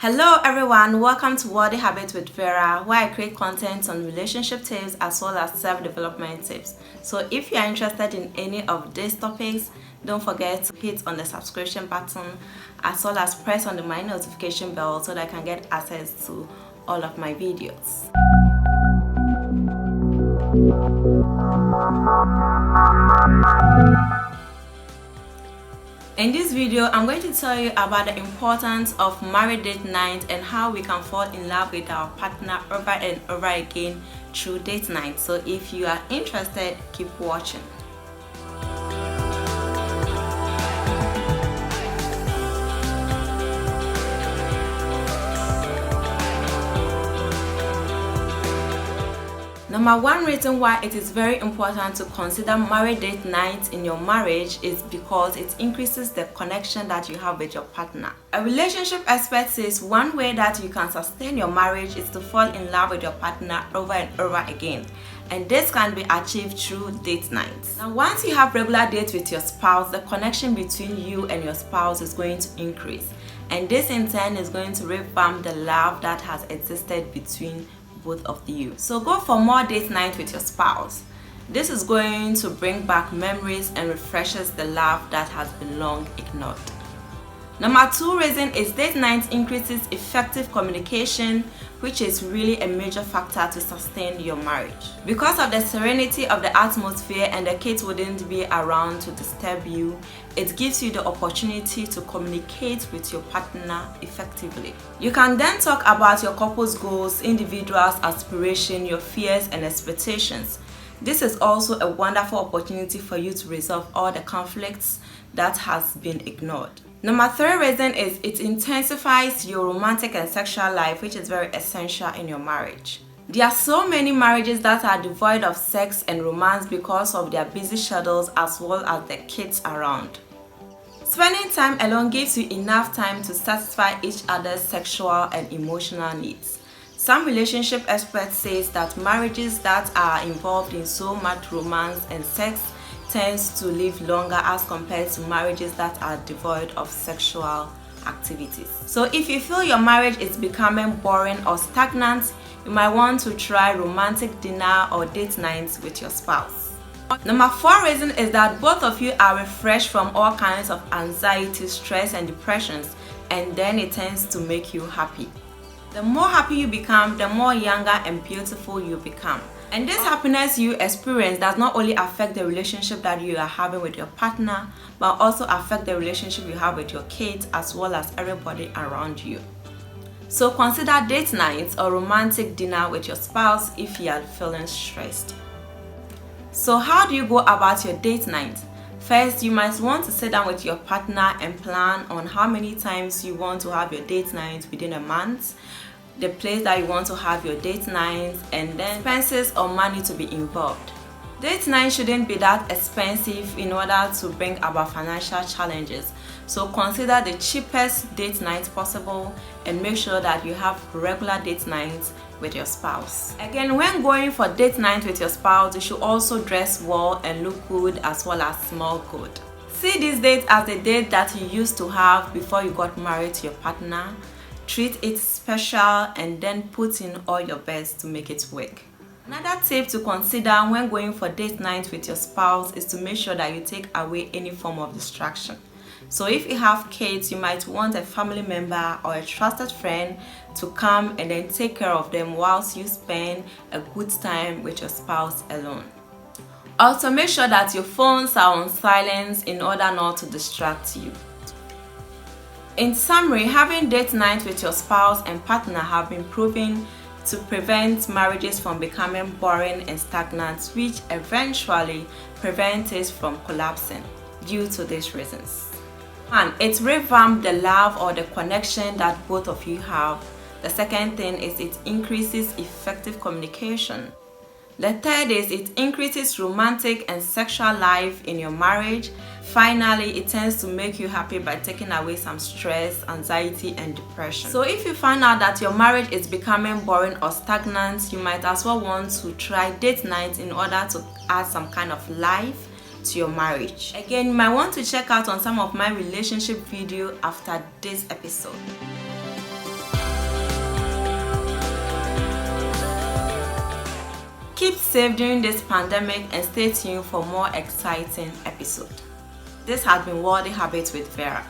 Hello everyone, welcome to Worthy Habits with Vera, where I create content on relationship tips as well as self-development tips. So if you are interested in any of these topics, don't forget to hit on the subscription button as well as press on the my notification bell so that I can get access to all of my videos. In this video, I'm going to tell you about the importance of married date night and how we can fall in love with our partner over and over again through date night. So if you are interested, keep watching. Number one reason why it is very important to consider married date nights in your marriage is because it increases the connection that you have with your partner. A relationship expert says one way that you can sustain your marriage is to fall in love with your partner over and over again. And this can be achieved through date nights. Now, once you have regular dates with your spouse, the connection between you and your spouse is going to increase. And this in turn is going to revamp the love that has existed between both of you. So go for more date night with your spouse. This is going to bring back memories and refreshes the love that has been long ignored. Number two reason is date night increases effective communication, which is really a major factor to sustain your marriage. Because of the serenity of the atmosphere and the kids wouldn't be around to disturb you, it gives you the opportunity to communicate with your partner effectively. You can then talk about your couple's goals, individuals' aspirations, your fears and expectations. This is also a wonderful opportunity for you to resolve all the conflicts that has been ignored. Number three reason is it intensifies your romantic and sexual life, which is very essential in your marriage. There are so many marriages that are devoid of sex and romance because of their busy schedules as well as the kids around. Spending time alone gives you enough time to satisfy each other's sexual and emotional needs. Some relationship experts say that marriages that are involved in so much romance and sex tends to live longer as compared to marriages that are devoid of sexual activities. So if you feel your marriage is becoming boring or stagnant, you might want to try romantic dinner or date nights with your spouse. Number four reason is that both of you are refreshed from all kinds of anxiety, stress and depressions, and then it tends to make you happy. The more happy you become, the more younger and beautiful you become. And this happiness you experience does not only affect the relationship that you are having with your partner, but also affect the relationship you have with your kids as well as everybody around you. So consider date nights or romantic dinner with your spouse if you are feeling stressed. So how do you go about your date night? First, you might want to sit down with your partner and plan on how many times you want to have your date night within a month, the place that you want to have your date nights, and then expenses or money to be involved. Date night shouldn't be that expensive in order to bring about financial challenges. So consider the cheapest date night possible and make sure that you have regular date nights with your spouse. Again, when going for date night with your spouse, you should also dress well and look good as well as smell good. See this date as the date that you used to have before you got married to your partner. Treat it special and then put in all your best to make it work. Another tip to consider when going for date night with your spouse is to make sure that you take away any form of distraction. So if you have kids, you might want a family member or a trusted friend to come and then take care of them whilst you spend a good time with your spouse alone. Also, make sure that your phones are on silence in order not to distract you. In summary, having date night with your spouse and partner have been proven to prevent marriages from becoming boring and stagnant, which eventually prevents it from collapsing due to these reasons. And it revamps the love or the connection that both of you have. The second thing is it increases effective communication. The third is it increases romantic and sexual life in your marriage. Finally, it tends to make you happy by taking away some stress, anxiety and depression. So if you find out that your marriage is becoming boring or stagnant, you might as well want to try date night in order to add some kind of life to your marriage. Again, you might want to check out on some of my relationship video after this episode. keep safe during this pandemic and stay tuned for more exciting episodes. This has been Worldly Habits with Vera.